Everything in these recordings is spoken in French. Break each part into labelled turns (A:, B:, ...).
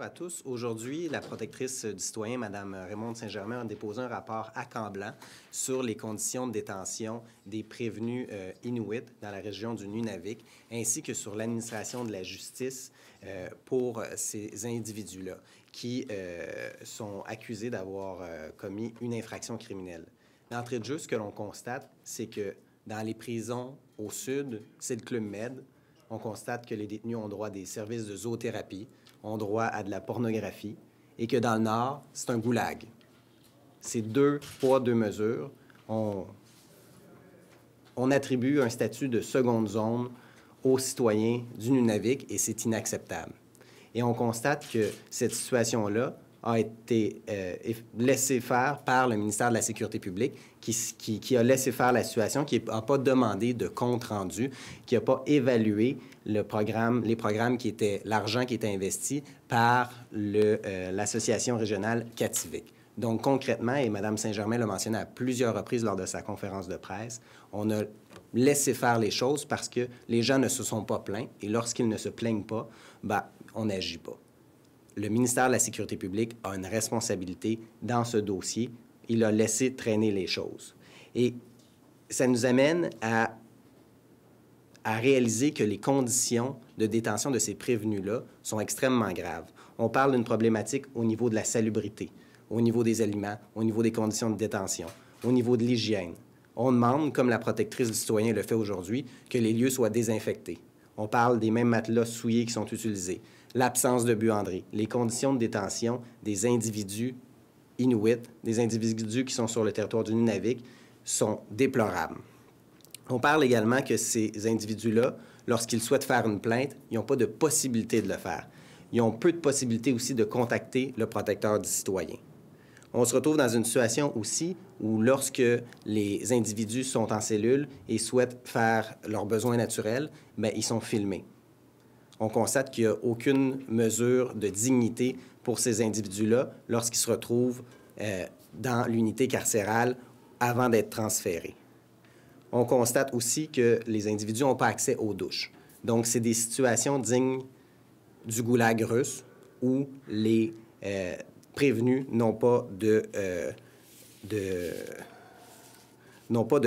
A: Bonjour à tous. Aujourd'hui, la protectrice du citoyen, Mme Raymonde Saint-Germain, a déposé un rapport accablant sur les conditions de détention des prévenus Inuits dans la région du Nunavik, ainsi que sur l'administration de la justice pour ces individus-là qui sont accusés d'avoir commis une infraction criminelle. D'entrée de jeu, ce que l'on constate, c'est que dans les prisons au sud, c'est le Club Med. On constate que les détenus ont droit à des services de zoothérapie, ont droit à de la pornographie, et que dans le Nord, c'est un goulag. C'est deux poids, deux mesures. On attribue un statut de seconde zone aux citoyens du Nunavik, et c'est inacceptable. Et on constate que cette situation-là a été laissée faire par le ministère de la Sécurité publique, qui a laissé faire la situation, qui n'a pas demandé de compte rendu, qui n'a pas évalué les programmes l'argent qui était investi par l'Association régionale Kativik. Donc, concrètement, et Mme Saint-Germain l'a mentionné à plusieurs reprises lors de sa conférence de presse, on a laissé faire les choses parce que les gens ne se sont pas plaints, et lorsqu'ils ne se plaignent pas, on n'agit pas. Le ministère de la Sécurité publique a une responsabilité dans ce dossier. Il a laissé traîner les choses. Et ça nous amène à réaliser que les conditions de détention de ces prévenus-là sont extrêmement graves. On parle d'une problématique au niveau de la salubrité, au niveau des aliments, au niveau des conditions de détention, au niveau de l'hygiène. On demande, comme la protectrice du citoyen le fait aujourd'hui, que les lieux soient désinfectés. On parle des mêmes matelas souillés qui sont utilisés, l'absence de buanderie, les conditions de détention des individus Inuits, des individus qui sont sur le territoire du Nunavik, sont déplorables. On parle également que ces individus-là, lorsqu'ils souhaitent faire une plainte, ils n'ont pas de possibilité de le faire. Ils ont peu de possibilités aussi de contacter le protecteur du citoyen. On se retrouve dans une situation aussi où lorsque les individus sont en cellule et souhaitent faire leurs besoins naturels, ils sont filmés. On constate qu'il n'y a aucune mesure de dignité pour ces individus-là lorsqu'ils se retrouvent dans l'unité carcérale avant d'être transférés. On constate aussi que les individus n'ont pas accès aux douches. Donc, c'est des situations dignes du goulag russe où les prévenus n'ont pas de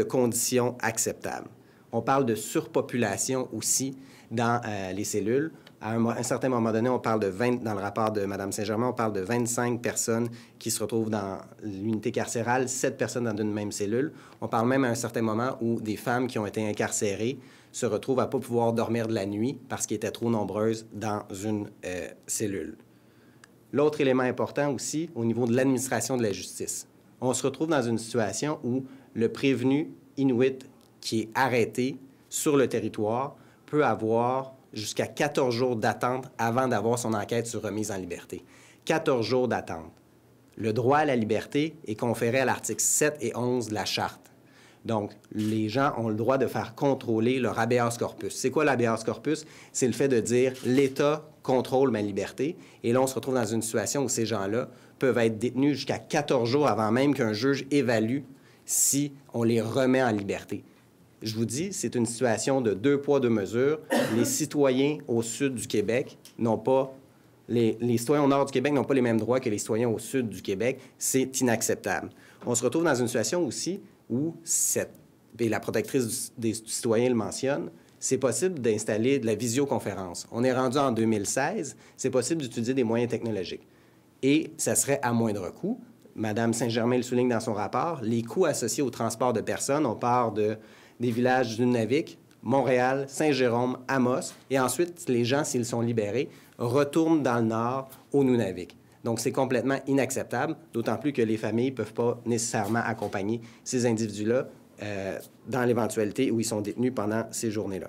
A: conditions acceptables. On parle de surpopulation aussi dans les cellules. À un certain moment donné, on parle dans le rapport de Mme Saint-Germain, on parle de 25 personnes qui se retrouvent dans l'unité carcérale, 7 personnes dans une même cellule. On parle même à un certain moment où des femmes qui ont été incarcérées se retrouvent à ne pas pouvoir dormir de la nuit parce qu'elles étaient trop nombreuses dans une cellule. L'autre élément important aussi, au niveau de l'administration de la justice. On se retrouve dans une situation où le prévenu Inuit qui est arrêté sur le territoire peut avoir jusqu'à 14 jours d'attente avant d'avoir son enquête sur remise en liberté. 14 jours d'attente. Le droit à la liberté est conféré à l'article 7 et 11 de la Charte. Donc, les gens ont le droit de faire contrôler leur habeas corpus. C'est quoi l'habeas corpus? C'est le fait de dire « l'État contrôle ma liberté ». Et là, on se retrouve dans une situation où ces gens-là peuvent être détenus jusqu'à 14 jours avant même qu'un juge évalue si on les remet en liberté. Je vous dis, c'est une situation de deux poids, deux mesures. Les citoyens au sud du Québec n'ont pas... Les citoyens au nord du Québec n'ont pas les mêmes droits que les citoyens au sud du Québec. C'est inacceptable. On se retrouve dans une situation aussi où, et la protectrice des citoyens le mentionne, c'est possible d'installer de la visioconférence. On est rendu en 2016, c'est possible d'utiliser des moyens technologiques. Et ça serait à moindre coût. Mme Saint-Germain le souligne dans son rapport, les coûts associés au transport de personnes, on part des villages du Nunavik, Montréal, Saint-Jérôme, Amos, et ensuite, les gens, s'ils sont libérés, retournent dans le nord, au Nunavik. Donc, c'est complètement inacceptable, d'autant plus que les familles ne peuvent pas nécessairement accompagner ces individus-là dans l'éventualité où ils sont détenus pendant ces journées-là.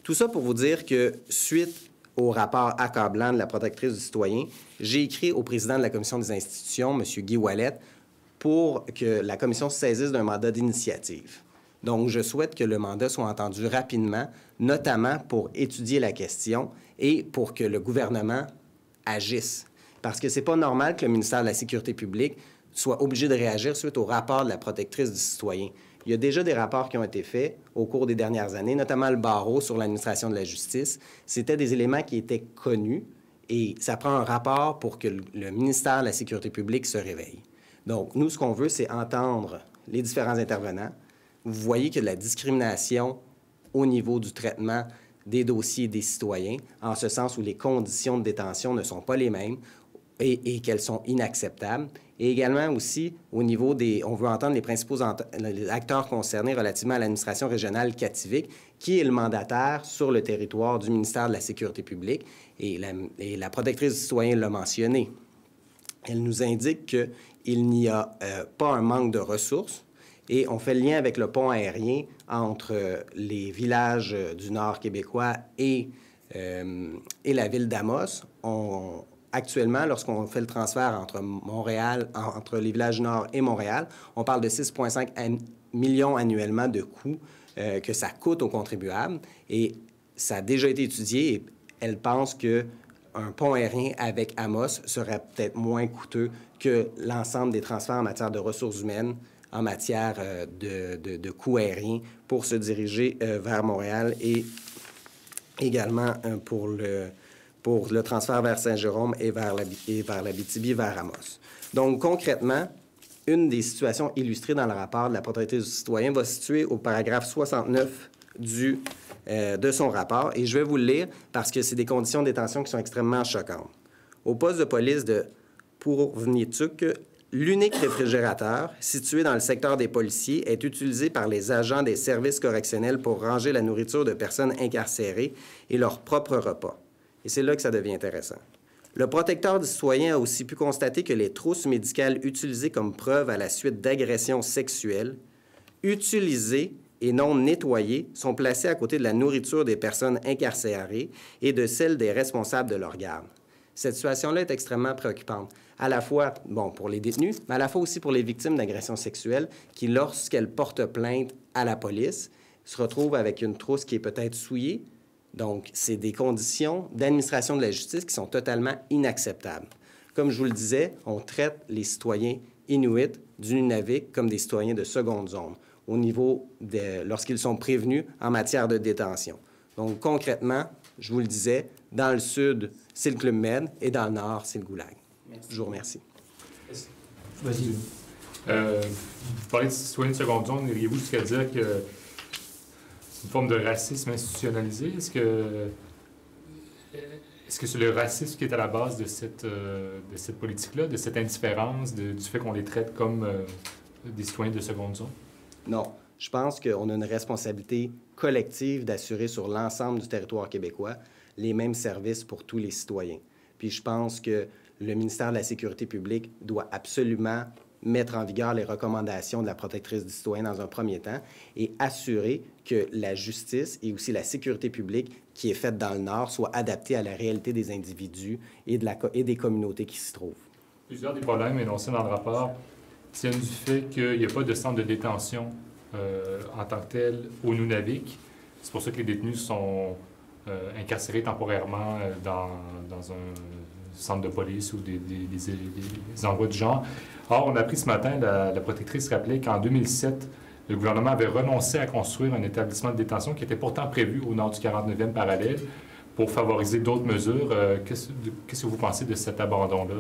A: Tout ça pour vous dire que, suite au rapport accablant de la protectrice du citoyen, j'ai écrit au président de la Commission des institutions, M. Guy Ouellet, pour que la Commission se saisisse d'un mandat d'initiative. Donc, je souhaite que le mandat soit entendu rapidement, notamment pour étudier la question et pour que le gouvernement agisse. Parce que ce n'est pas normal que le ministère de la Sécurité publique soit obligé de réagir suite au rapport de la protectrice du citoyen. Il y a déjà des rapports qui ont été faits au cours des dernières années, notamment le barreau sur l'administration de la justice. C'était des éléments qui étaient connus Et ça prend un rapport pour que le ministère de la Sécurité publique se réveille. Donc, nous, ce qu'on veut, c'est entendre les différents intervenants. Vous voyez qu'il y a de la discrimination au niveau du traitement des dossiers des citoyens, en ce sens où les conditions de détention ne sont pas les mêmes et qu'elles sont inacceptables. Et également aussi, au niveau des... On veut entendre les principaux acteurs concernés relativement à l'administration régionale Kativik, qui est le mandataire sur le territoire du ministère de la Sécurité publique. Et la protectrice du citoyen l'a mentionné. Elle nous indique qu'il n'y a pas un manque de ressources. Et on fait le lien avec le pont aérien entre les villages du Nord québécois et la ville d'Amos. Actuellement, lorsqu'on fait le transfert entre Montréal, entre les villages du Nord et Montréal, on parle de 6,5 millions annuellement de coûts que ça coûte aux contribuables. Et ça a déjà été étudié et elle pense qu'un pont aérien avec Amos serait peut-être moins coûteux que l'ensemble des transferts en matière de ressources humaines, en matière de coûts aériens pour se diriger vers Montréal et également pour le transfert vers Saint-Jérôme et vers l'Abitibi, vers Amos. Donc, concrètement, une des situations illustrées dans le rapport de la protectrice du citoyen va se situer au paragraphe 69 de son rapport. Et je vais vous le lire parce que c'est des conditions de détention qui sont extrêmement choquantes. Au poste de police de Pourvnituk, l'unique réfrigérateur situé dans le secteur des policiers est utilisé par les agents des services correctionnels pour ranger la nourriture de personnes incarcérées et leur propre repas. Et c'est là que ça devient intéressant. Le protecteur du citoyen a aussi pu constater que les trousses médicales utilisées comme preuve à la suite d'agressions sexuelles, utilisées et non nettoyées, sont placées à côté de la nourriture des personnes incarcérées et de celle des responsables de leur garde. Cette situation-là est extrêmement préoccupante, à la fois, bon, pour les détenus, mais à la fois aussi pour les victimes d'agressions sexuelles qui, lorsqu'elles portent plainte à la police, se retrouvent avec une trousse qui est peut-être souillée. Donc, c'est des conditions d'administration de la justice qui sont totalement inacceptables. Comme je vous le disais, on traite les citoyens inuits du Nunavik comme des citoyens de seconde zone, au niveau lorsqu'ils sont prévenus en matière de détention. Donc, concrètement, je vous le disais, dans le sud, c'est le Club Med et dans le nord, c'est le Goulag. Merci. Je vous remercie.
B: Vas-y. Vous parlez de citoyens de seconde zone, iriez-vous jusqu'à dire que c'est une forme de racisme institutionnalisé? Est-ce que c'est le racisme qui est à la base de cette politique-là, de cette indifférence, du fait qu'on les traite comme des citoyens de seconde zone?
A: Non. Je pense qu'on a une responsabilité collective d'assurer sur l'ensemble du territoire québécois les mêmes services pour tous les citoyens. Puis je pense que le ministère de la Sécurité publique doit absolument mettre en vigueur les recommandations de la protectrice du citoyen dans un premier temps et assurer que la justice et aussi la sécurité publique qui est faite dans le Nord soit adaptée à la réalité des individus et des communautés qui s'y trouvent.
B: Plusieurs des problèmes énoncés dans le rapport tiennent du fait qu'il n'y a pas de centre de détention en tant que tel au Nunavik. C'est pour ça que les détenus sont incarcérés temporairement dans un centre de police ou des endroits du genre. Or, on a appris ce matin, la protectrice rappelait qu'en 2007, le gouvernement avait renoncé à construire un établissement de détention qui était pourtant prévu au nord du 49e parallèle pour favoriser d'autres mesures. Qu'est-ce que vous pensez de cet abandon-là,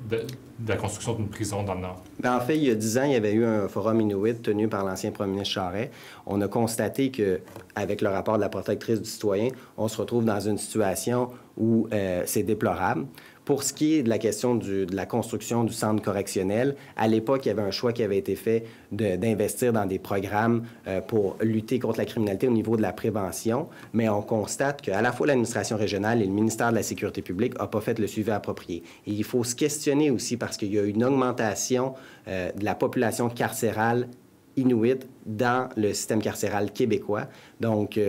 B: de la construction d'une prison dans le Nord?
A: Bien, en fait, il y a 10 ans, il y avait eu un forum Inuit tenu par l'ancien premier ministre Charest. On a constaté qu'avec le rapport de la protectrice du citoyen, on se retrouve dans une situation où c'est déplorable. Pour ce qui est de la question de la construction du centre correctionnel, à l'époque, il y avait un choix qui avait été fait d'investir dans des programmes pour lutter contre la criminalité au niveau de la prévention, mais on constate qu'à la fois l'administration régionale et le ministère de la Sécurité publique n'ont pas fait le suivi approprié. Et il faut se questionner aussi parce qu'il y a une augmentation de la population carcérale inuit dans le système carcéral québécois. Donc,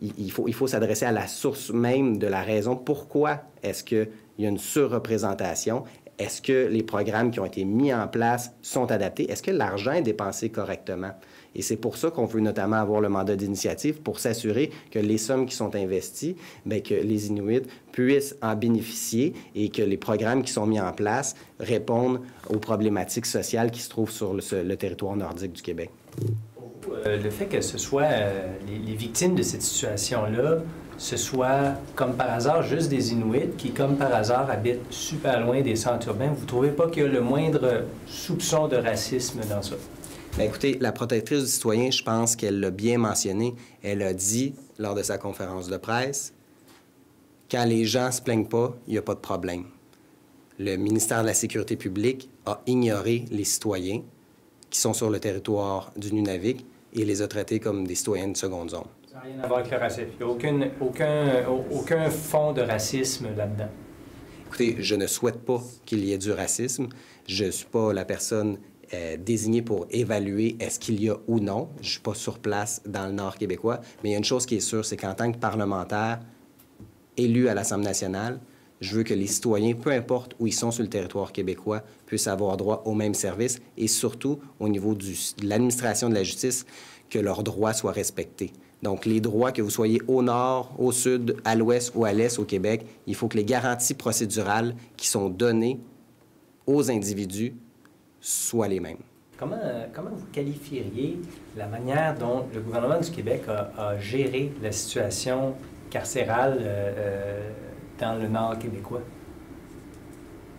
A: il faut s'adresser à la source même de la raison. Pourquoi est-ce qu'il y a une surreprésentation? Est-ce que les programmes qui ont été mis en place sont adaptés? Est-ce que l'argent est dépensé correctement? Et c'est pour ça qu'on veut notamment avoir le mandat d'initiative pour s'assurer que les sommes qui sont investies, bien, que les Inuits puissent en bénéficier et que les programmes qui sont mis en place répondent aux problématiques sociales qui se trouvent sur le territoire nordique du Québec.
C: Le fait que ce soit les victimes de cette situation-là ce soit, comme par hasard, juste des Inuits qui, comme par hasard, habitent super loin des centres urbains? Vous ne trouvez pas qu'il y a le moindre soupçon de racisme dans ça?
A: Bien, écoutez, la protectrice du citoyen, je pense qu'elle l'a bien mentionné. Elle a dit, lors de sa conférence de presse, quand les gens ne se plaignent pas, il n'y a pas de problème. Le ministère de la Sécurité publique a ignoré les citoyens qui sont sur le territoire du Nunavik et les a traités comme des citoyens de seconde zone.
C: Ça n'a rien à voir avec le racisme. Il n'y a aucun fond de racisme là-dedans.
A: Écoutez, je ne souhaite pas qu'il y ait du racisme. Je ne suis pas la personne désignée pour évaluer est-ce qu'il y a ou non. Je ne suis pas sur place dans le Nord québécois. Mais il y a une chose qui est sûre, c'est qu'en tant que parlementaire élu à l'Assemblée nationale, je veux que les citoyens, peu importe où ils sont sur le territoire québécois, puissent avoir droit aux mêmes services et surtout, au niveau de l'administration de la justice, que leurs droits soient respectés. Donc, les droits, que vous soyez au nord, au sud, à l'ouest ou à l'est au Québec, il faut que les garanties procédurales qui sont données aux individus soient les mêmes.
C: Comment vous qualifieriez la manière dont le gouvernement du Québec a géré la situation carcérale dans le Nord québécois?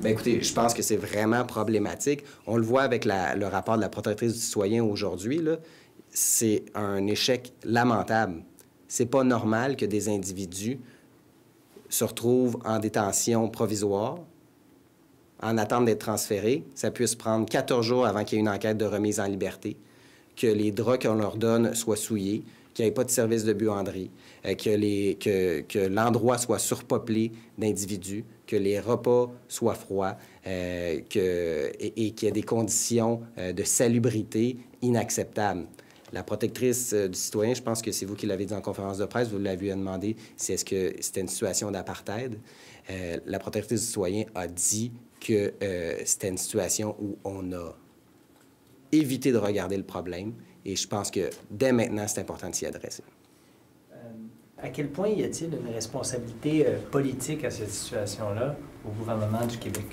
A: Bien, écoutez, je pense que c'est vraiment problématique. On le voit avec le rapport de la protectrice du citoyen aujourd'hui, là. C'est un échec lamentable. C'est pas normal que des individus se retrouvent en détention provisoire, en attente d'être transférés. Ça puisse prendre 14 jours avant qu'il y ait une enquête de remise en liberté, que les draps qu'on leur donne soient souillés, qu'il n'y ait pas de service de buanderie, que l'endroit soit surpeuplé d'individus, que les repas soient froids et qu'il y ait des conditions de salubrité inacceptables. La protectrice du citoyen, je pense que c'est vous qui l'avez dit en conférence de presse, vous l'avez demandé si est-ce que c'était une situation d'apartheid. La protectrice du citoyen a dit que c'était une situation où on a évité de regarder le problème et je pense que dès maintenant, c'est important de s'y adresser.
C: À quel point y a-t-il une responsabilité politique à cette situation-là au gouvernement du Québec?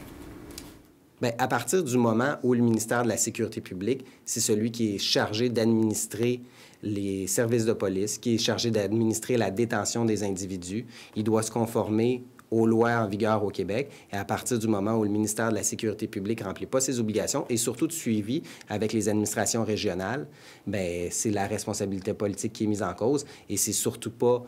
A: Bien, à partir du moment où le ministère de la Sécurité publique, c'est celui qui est chargé d'administrer les services de police, qui est chargé d'administrer la détention des individus, il doit se conformer aux lois en vigueur au Québec. Et à partir du moment où le ministère de la Sécurité publique ne remplit pas ses obligations et surtout de suivi avec les administrations régionales, bien, c'est la responsabilité politique qui est mise en cause et c'est surtout pas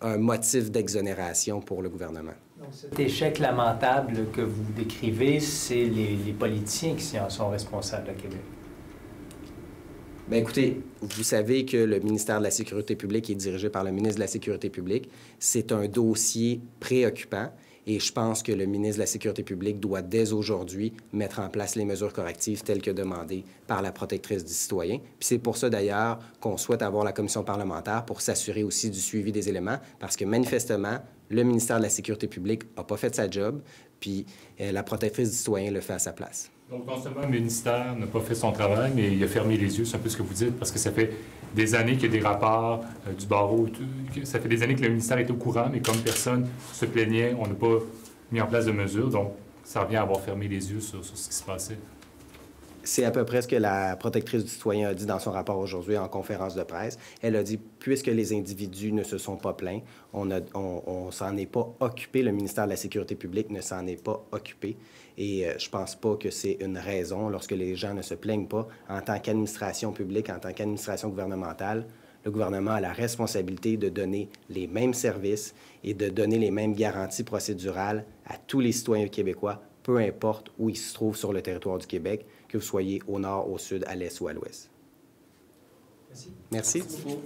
A: un motif d'exonération pour le gouvernement.
C: Donc, cet échec lamentable que vous décrivez, c'est les politiciens qui en sont responsables à Québec?
A: Bien, écoutez, vous savez que le ministère de la Sécurité publique est dirigé par le ministre de la Sécurité publique. C'est un dossier préoccupant et je pense que le ministre de la Sécurité publique doit dès aujourd'hui mettre en place les mesures correctives telles que demandées par la protectrice du citoyen. Puis c'est pour ça d'ailleurs qu'on souhaite avoir la commission parlementaire pour s'assurer aussi du suivi des éléments parce que manifestement, le ministère de la Sécurité publique n'a pas fait sa job, puis la protectrice du citoyen le fait à sa place.
B: Donc, non seulement le ministère n'a pas fait son travail, mais il a fermé les yeux, c'est un peu ce que vous dites, parce que ça fait des années qu'il y a des rapports du barreau, ça fait des années que le ministère est au courant, mais comme personne se plaignait, on n'a pas mis en place de mesures, donc ça revient à avoir fermé les yeux sur ce qui se passait.
A: C'est à peu près ce que la protectrice du citoyen a dit dans son rapport aujourd'hui en conférence de presse. Elle a dit, puisque les individus ne se sont pas plaints, on s'en est pas occupé, le ministère de la Sécurité publique ne s'en est pas occupé. Et je pense pas que c'est une raison lorsque les gens ne se plaignent pas. En tant qu'administration publique, en tant qu'administration gouvernementale, le gouvernement a la responsabilité de donner les mêmes services et de donner les mêmes garanties procédurales à tous les citoyens québécois, peu importe où ils se trouvent sur le territoire du Québec, que vous soyez au nord, au sud, à l'est ou à l'ouest.
C: Merci.
A: Merci.
C: Merci beaucoup.